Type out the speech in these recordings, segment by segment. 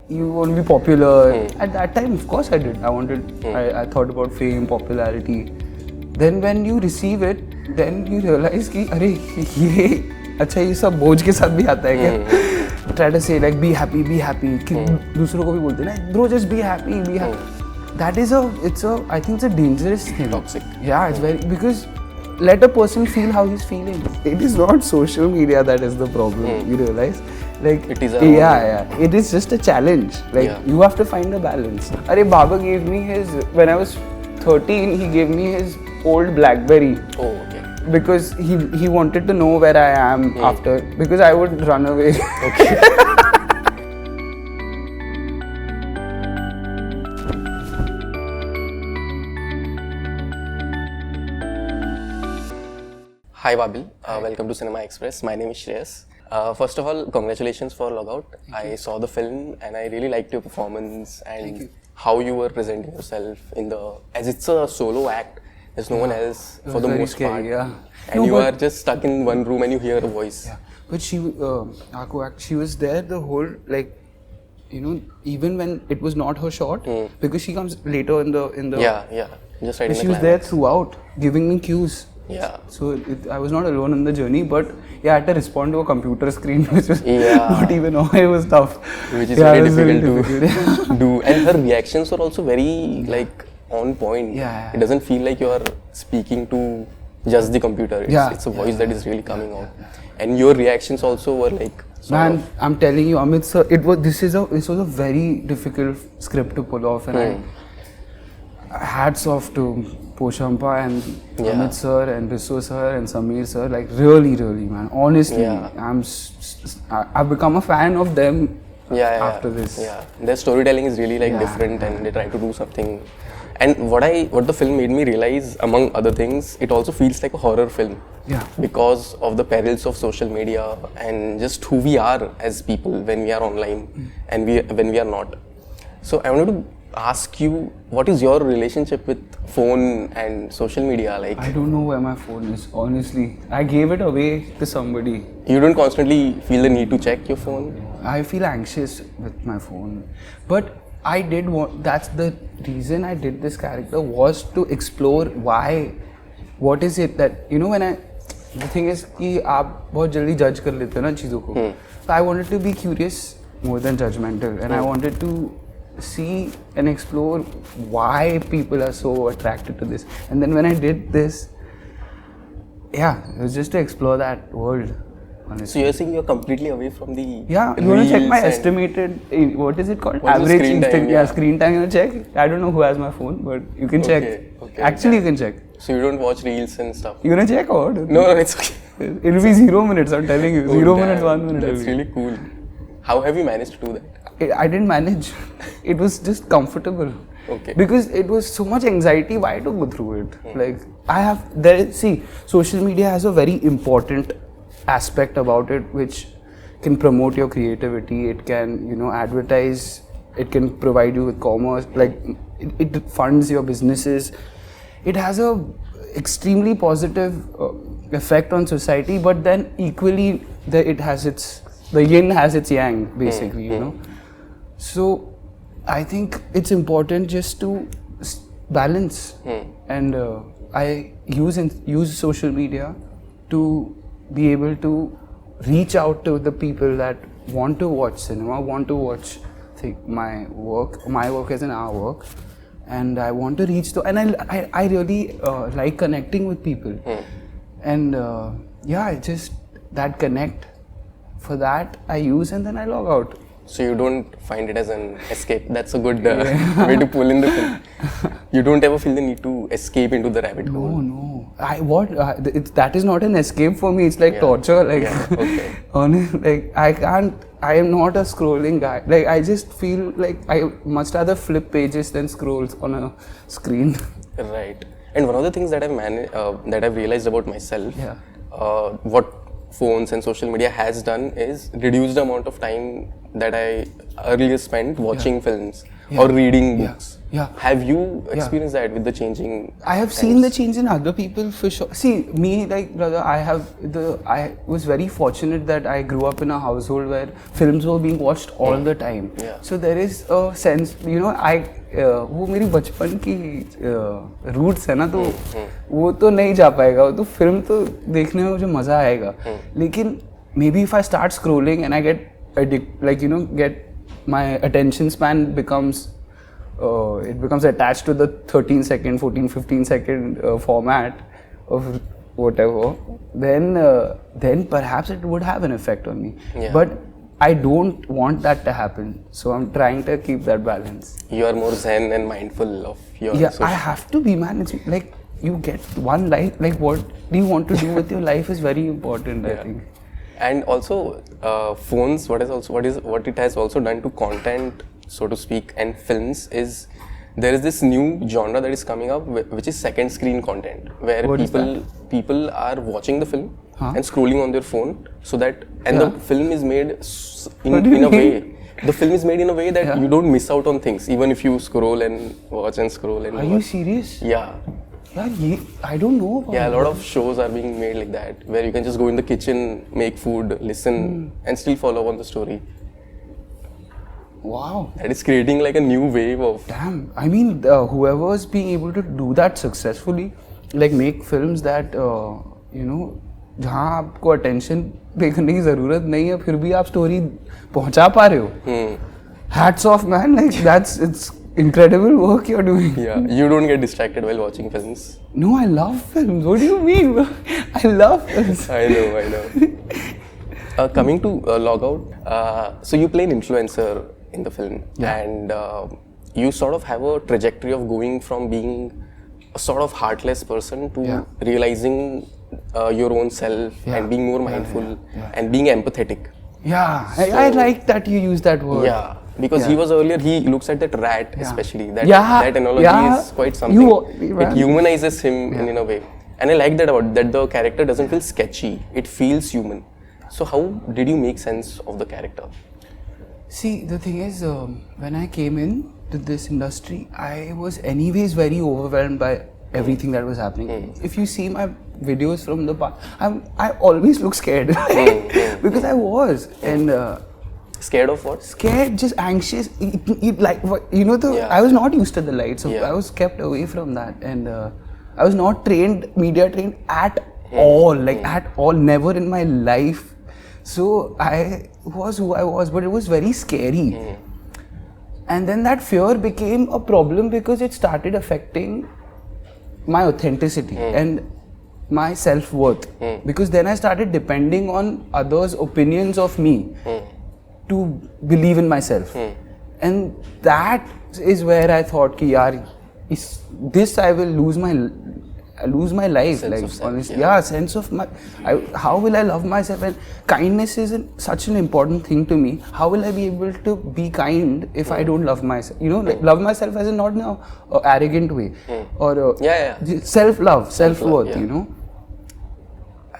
you want to be popular. At that time, of course I did. I thought about fame, popularity. Then when you receive it, then you realize कि अरे ये अच्छा ये सब बोझ के साथ भी आता है क्या? Try to say like be happy. कि दूसरों को भी बोलते हैं ना, bro just be happy. That is I think it's a dangerous thing. Toxic. Yeah, it's very, because let a person feel how he's feeling. It is not social media that is the problem. You realize, like it is. It is just a challenge. Like you have to find a balance. Arey Baba gave me when I was 13. He gave me his old BlackBerry. Oh, okay. Because he wanted to know where I am after, because I would run away. Okay. Hi Babil, welcome to Cinema Express. My name is Shreyas. First of all, congratulations for Logout. I saw the film and I really liked your performance and how you were presenting yourself as it's a solo act. There's no one else for the most part. And you are just stuck in one room and you hear a voice. Yeah. But she was there the whole, like, you know, even when it was not her shot, because she comes later in the just right in the she was there throughout, giving me cues. Yeah. So I was not alone on the journey, but I had to respond to a computer screen, which was not even on. It was tough. Which is very difficult to do. And her reactions were also very on point. Yeah. It doesn't feel like you are speaking to just the computer. It's a voice that is really coming out. And your reactions also were like. Man, I'm telling you, Amit sir, this was a very difficult script to pull off, and hats off to Poshampa and Amit sir and Riso sir and Samir sir, like really, man. Honestly, I've become a fan of them after this. Yeah, their storytelling is really different, and they try to do something. And what the film made me realize, among other things, it also feels like a horror film. Yeah. Because of the perils of social media and just who we are as people when we are online and when we are not. So I wanted to ask you, what is your relationship with phone and social media like? I don't know where my phone is, honestly. I gave it away to somebody. You don't constantly feel the need to check your phone? I feel anxious with my phone. But I did that's the reason I did this character, was to explore what is it that, you know, the thing is कि आप बहुत जल्दी judge कर लेते हो ना चीज़ों को. So I wanted to be curious more than judgmental, and I wanted to see and explore why people are so attracted to this. And then when I did this, it was just to explore that world. Honestly. So you're saying you're completely away from the you want to check my estimated, what is it called? Average screen time, screen time. You want to check? I don't know who has my phone, but you can check. Okay, actually, you can check. So you don't watch reels and stuff? You want to check or? No, it's okay. It'll be 0 minutes, I'm telling you. 0 minutes, 1 minute. That's really cool. How have you managed to do that? I didn't manage. It was just comfortable. Okay. Because it was so much anxiety, why to go through it? Social media has a very important aspect about it, which can promote your creativity. It can, advertise. It can provide you with commerce. It funds your businesses. It has a extremely positive effect on society, but then equally the yin has its yang, basically, you know. So I think it's important just to balance, and I use social media to be able to reach out to the people that want to watch cinema, want to watch my work as our work, and I want to reach to, and I really like connecting with people, and just that connect. For that I use, and then I log out. So you don't find it as an escape. That's a good way to pull in the film. You don't ever feel the need to escape into the rabbit hole. No. That is not an escape for me. It's like torture. Honestly, I can't. I am not a scrolling guy. I just feel like I much rather flip pages than scrolls on a screen. Right. And one of the things that I've realized about myself, what phones and social media has done is reduce the amount of time that I earlier spent watching films or reading books. Yeah. Have you experienced that with the changing? I have seen the change in other people for sure. See, me, like, brother, I was very fortunate that I grew up in a household where films were being watched all the time. Yeah. So there is a sense, you know, वो मेरी बचपन की roots है ना, तो वो तो नहीं जा पाएगा, वो तो फिल्म तो देखने में मुझे मज़ा आएगा. लेकिन maybe if I start scrolling and I get like, you know, my attention span becomes it becomes attached to the 13 second, 14, 15 second format of whatever, then perhaps it would have an effect on me. Yeah. But I don't want that to happen, so I'm trying to keep that balance. You are more zen and mindful of your I have to be, man. It's like you get one life, like what do you want to do with your life is very important, I think. And also phones, what it has also done to content, so to speak, and films is there is this new genre that is coming up which is second screen content, where people are watching the film and scrolling on their phone, so that the film is made in a way. The film is made in a way that you don't miss out on things, even if you scroll and watch and scroll and Are you serious? Yeah. Yeah, I don't know about a lot of shows are being made like that, where you can just go in the kitchen, make food, listen, and still follow on the story. Wow. That is creating like a new wave of... Damn. I mean, whoever's being able to do that successfully, like make films that, you know, जहाँ आपको attention देखने की ज़रूरत नहीं है, फिर भी आप story पहुँचा पा रहे हो. Hats off, man. Like it's incredible work you're doing. Yeah, you don't get distracted while watching films. No, I love films. What do you mean? I love films. I know. Coming to Logout, so you play an influencer in the film, and you sort of have a trajectory of going from being a sort of heartless person to realizing your own self and being more mindful and being empathetic. Yeah, so, I like that you use that word. Yeah. Because he was earlier, he looks at that rat especially, that analogy is quite something. It humanizes him in a way. And I like that about that the character doesn't feel sketchy, it feels human. So how did you make sense of the character? See, the thing is, when I came in to this industry, I was anyways very overwhelmed by everything that was happening. If you see my videos from the past, I always look scared because I was. And scared of what? Scared, just anxious. Like, you know, I was not used to the light, so I was kept away from that. And I was not media trained at all, like at all, never in my life. So I was who I was, but it was very scary. And then that fear became a problem because it started affecting my authenticity and my self-worth. Because then I started depending on others' opinions of me to believe in myself. And that is where I thought ki yaar, this I will lose my life, sense like honestly, sense of my, how will I love myself? And kindness is such an important thing to me. How will I be able to be kind if I don't love myself? You know, like love myself as in not in an arrogant way or self-love, self-worth, you know.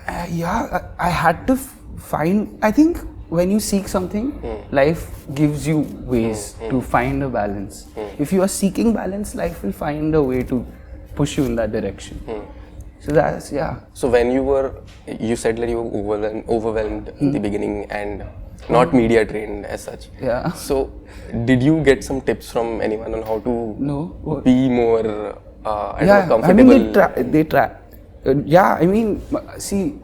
I had to find, I think when you seek something, life gives you ways to find a balance. If you are seeking balance, life will find a way to push you in that direction. So that's, So when you said that you were overwhelmed in the beginning and not media trained as such. Yeah. So did you get some tips from anyone on how to be more comfortable? I mean they try. I mean, see,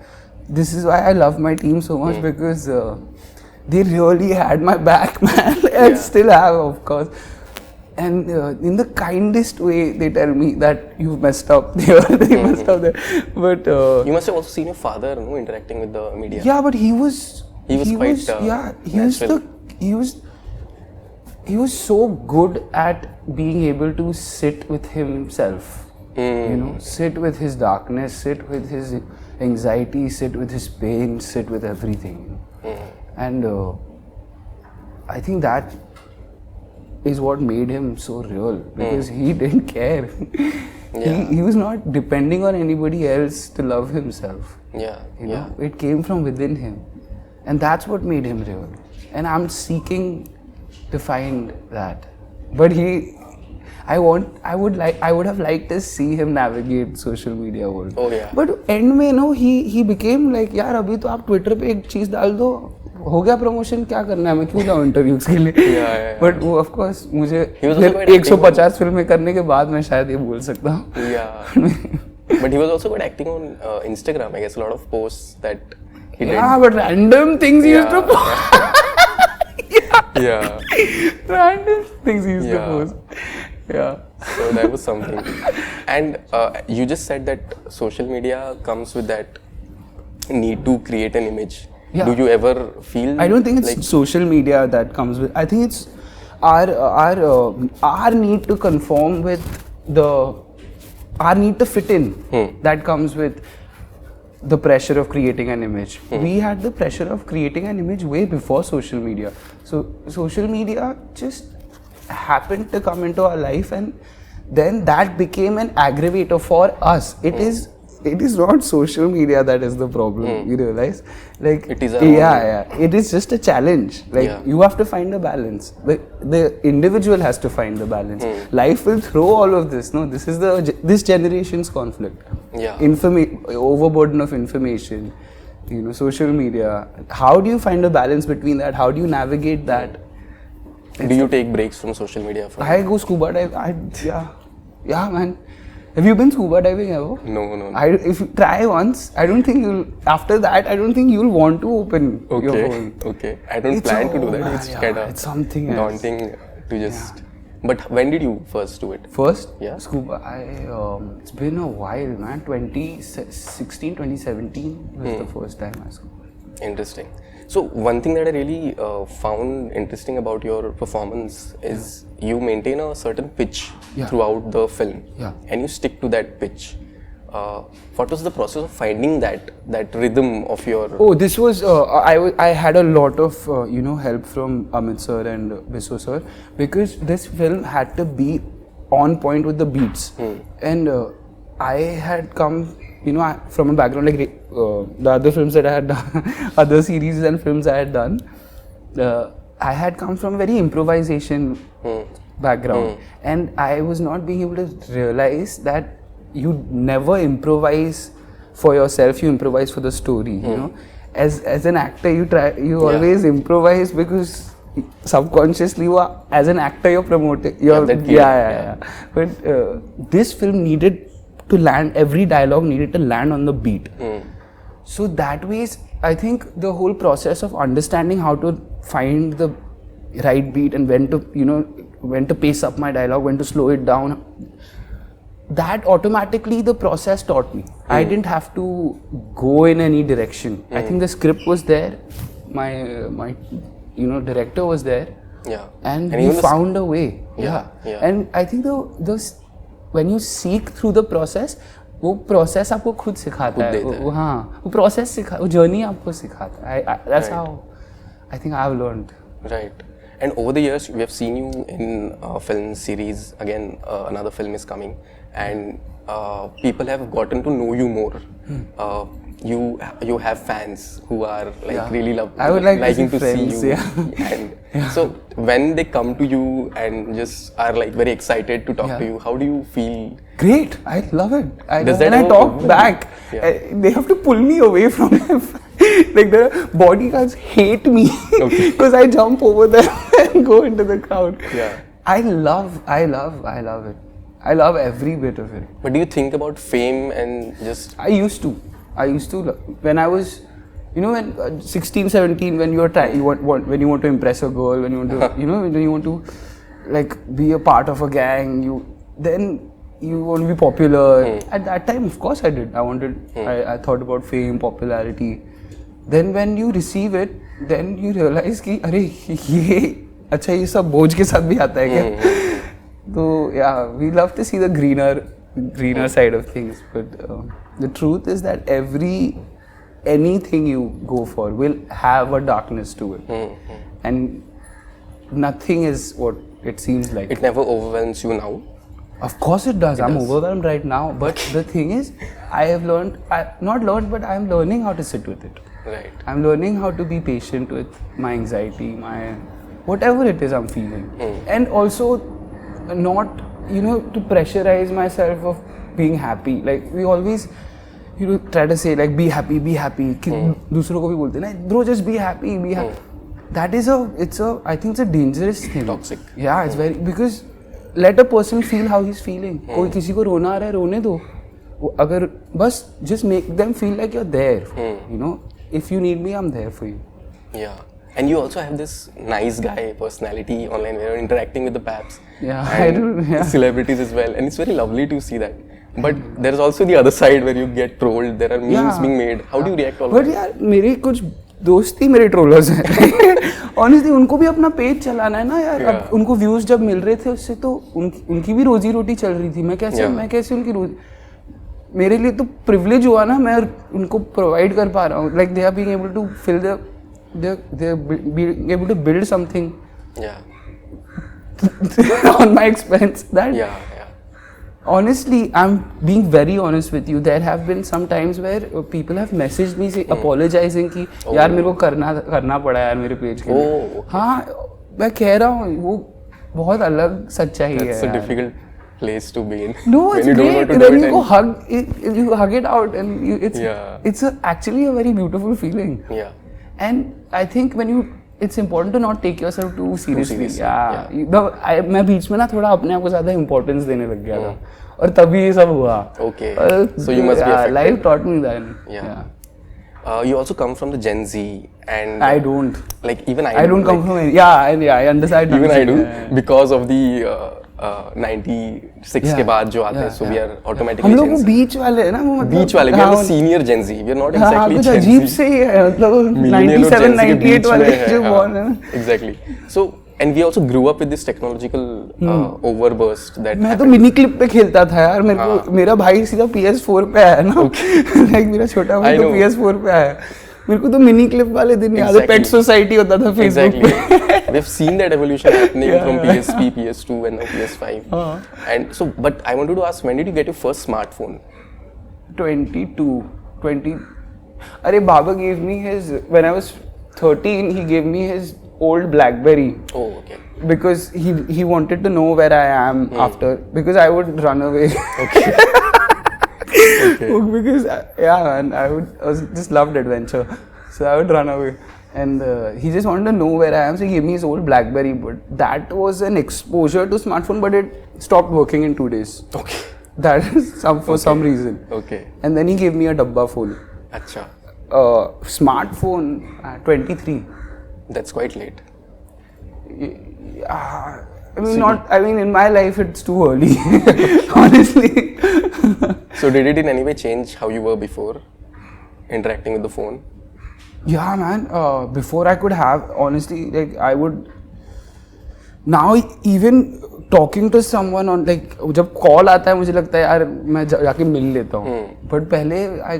this is why I love my team so much because they really had my back, man. And still have, of course. And in the kindest way, they tell me that you've messed up there, they messed up there. But you must have also seen your father, interacting with the media. Yeah, but he was quite natural. He was so good at being able to sit with himself. You know, sit with his darkness, sit with his anxiety, sit with his pain, sit with everything. And I think that is what made him so real, because he didn't care. He was not depending on anybody else to love himself. You know, it came from within him, and that's what made him real. and I'm seeking to find that. But I would have liked to see him navigate social media world. Oh yeah. But end में he became like, यार अभी तो आप Twitter पे एक चीज डाल दो, हो गया प्रमोशन, क्या करना है, मैं क्यों जाऊँ इंटरव्यूज के लिए. बट वो ऑफ कोर्स मुझे 150 फिल्में करने के बाद मैं शायद ये बोल सकता हूँ. But he was also good acting on Instagram. I guess a lot of posts that he did. Yeah, but random things he used to post. Yeah. Random things he used to post. Yeah. So that was something. And you just said that social media comes with that need to create an image. Yeah. Do you ever feel? I don't think it's like social media that comes with. I think it's our need to conform with our need to fit in that comes with the pressure of creating an image. We had the pressure of creating an image way before social media. So social media just happened to come into our life, and then that became an aggravator for us. It is not social media that is the problem. You realize, like it is it is just a challenge. Like you have to find a balance. The individual has to find the balance. Life will throw all of this. No, this is this generation's conflict. Yeah. Overburden of information. Social media. How do you find a balance between that? How do you navigate that? Do you take breaks from social media? I go scuba diving. Yeah, man. Have you been scuba diving ever? No. If you try once, I don't think you'll. After that, I don't think you'll want to open your phone. Okay. I don't plan to do that. It's kind of something daunting to just. But when did you first do it? First? Yeah. Scuba. It's been a while, man. 2016, 2017 was the first time I scuba. Interesting. So one thing that I really found interesting about your performance is you maintain a certain pitch throughout the film, and you stick to that pitch. What was the process of finding that rhythm of your? Oh, this was I had a lot of help from Amit sir and Visu sir, because this film had to be on point with the beats, and I had come from a background like the other films that I had done, other series and films I had done. I had come from a very improvisation background, and I was not being able to realize that you never improvise for yourself, you improvise for the story. As an actor, you always improvise because subconsciously as an actor you're promoting. But this film needed to land, every dialogue needed to land on the beat. So that way, I think the whole process of understanding how to find the right beat and when to pace up my dialogue, when to slow it down, that automatically the process taught me. I didn't have to go in any direction. I think the script was there, my director was there, and we found a way. And I think when you seek through the process, वो process आपको खुद सिखाता है. वो process वो journey आपको सिखाता है. That's how I think I've learned. Right. And over the years, we have seen you in film series. Again, another film is coming, and people have gotten to know you more. You have fans who are really liking to see you. And so when they come to you and just are very excited to talk to you, how do you feel? Great, I love it. When I talk back, they have to pull me away from them. Like the bodyguards hate me because I jump over them and go into the crowd. I love it. I love every bit of it. But do you think about fame and just? I used to when I was, when 16, 17, when you're when you want to impress a girl, when you want to, when you want to be a part of a gang, then you want to be popular. At that time, of course I did. I thought about fame, popularity. Then when you receive it, then you realize कि अरे ये सब बोझ के साथ भी आता है क्या? So we love to see the greener side of things, but the truth is that anything you go for will have a darkness to it, and nothing is what it seems like. It never overwhelms you now? Of course it does. I'm overwhelmed right now, but the thing is, I have learned, not learned, but I'm learning how to sit with it. Right. I'm learning how to be patient with my anxiety, my whatever it is I'm feeling, and also not, to pressurize myself of being happy. Like we always, try to say like be happy. कि दूसरों को भी बोलते हैं ना, bro, just be happy. That is I think it's a dangerous thing. Toxic. Yeah, it's very, because let a person feel how he's feeling. कोई किसी को रोना आ रहा है, रोने दो. अगर बस just make them feel like you're there. If you need me, I'm there for you. Yeah. And you also have this nice guy personality online where you're interacting with the paps. Yeah, I do. Yeah. Celebrities as well. And it's very lovely to see that. But there's also the other side where you get trolled. There are memes being made. How do you react to all that? But यार मेरे कुछ दोस्त ही मेरे trollers हैं. Honestly, उनको भी अपना page चलाना है ना यार. अब उनको व्यूज जब मिल रहे थे उससे तो उनकी भी रोजी रोटी चल रही थी. मैं कैसे उनकी रोजी, मेरे लिए तो प्रिविलेज हुआ ना, मैं उनको प्रोवाइड कर पा रहा हूँ. Like they are being able to fill they're being able to build something on my expense. That honestly, I'm being very honest with you. There have been some times where people have messaged me apologizing कि यार मेरे को करना पड़ा यार मेरे page के लिए. हाँ, मैं कह रहा हूँ वो बहुत अलग सच्चाई है. It's a difficult place to be in. No, it's great. Then you go hug it out, and it's actually a very beautiful feeling. Yeah. And I think it's important to not take yourself too seriously. मैं बीच में ना थोड़ा अपने आप को ज़्यादा importance देने लग गया था, और तभी ये सब हुआ. Okay. So you must be affected. Life taught me that. Yeah. You also come from the Gen Z, and I don't. Like even I don't come from. I understand. Even I do, because of the 96 के बाद जो आते हैं, so we are automatically. हम लोग वो बीच वाले हैं ना, वो मतलब बीच वाले, we are the senior Gen Z, we are not exactly Gen Z. अजीब से ही है, मतलब 97, 98 वाले जो born है ना. Exactly. So and we also grew up with this technological overburst that. मैं तो मिनी क्लिप पे खेलता था यार. मेरा भाई सीधा PS4 पे आया ना. Like मेरा छोटा भाई तो PS4 पे आया. मेरे को तो मिनी क्लिप वाले दिन याद है, पेट सोसाइटी होता था फेसबुक पे. We've seen that evolution happening from PSP, PS2 and now PS5. And so, but I wanted to ask, when did you get your first smartphone? 20. अरे Baba gave me his, when I was 13, he gave me his old BlackBerry. Oh, okay. Because he wanted to know where I am after, because I would run away. Okay. Because man, I just loved adventure, so I would run away, and he just wanted to know where I am, so he gave me his old BlackBerry. But that was an exposure to smartphone, but it stopped working in 2 days. Okay. That is for some reason. Okay. And then he gave me a dabba phone. Acha. Smartphone at 23. That's quite late. I mean, in my life, it's too early, honestly. So, did it in any way change how you were before interacting with the phone? Yeah, man. Before I could have, honestly, like I would. Now, even talking to someone on, like, जब call आता है मुझे लगता है यार मैं जाके मिल लेता हूँ. But पहले I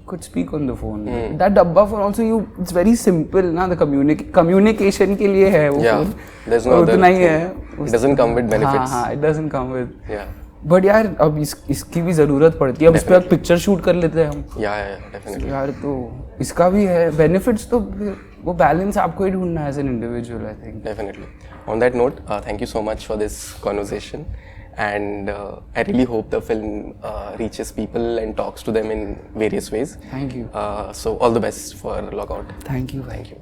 could speak on the phone. That dabba phone also, it's very simple ना, the communication के लिए है वो phone. There's no other thing. It doesn't come with benefits. हाँ, it doesn't come with. Yeah. But यार अब इसकी भी ज़रूरत पड़ती है. अब इस पे पिक्चर शूट कर लेते हैं हम. Yeah, definitely. यार तो इसका भी है benefits, तो वो balance आपको ही ढूंढना है as an individual, I think. Definitely. On that note, thank you so much for this conversation. And I really hope the film reaches people and talks to them in various ways. Thank you. So all the best for Logout. Thank you. Thank you.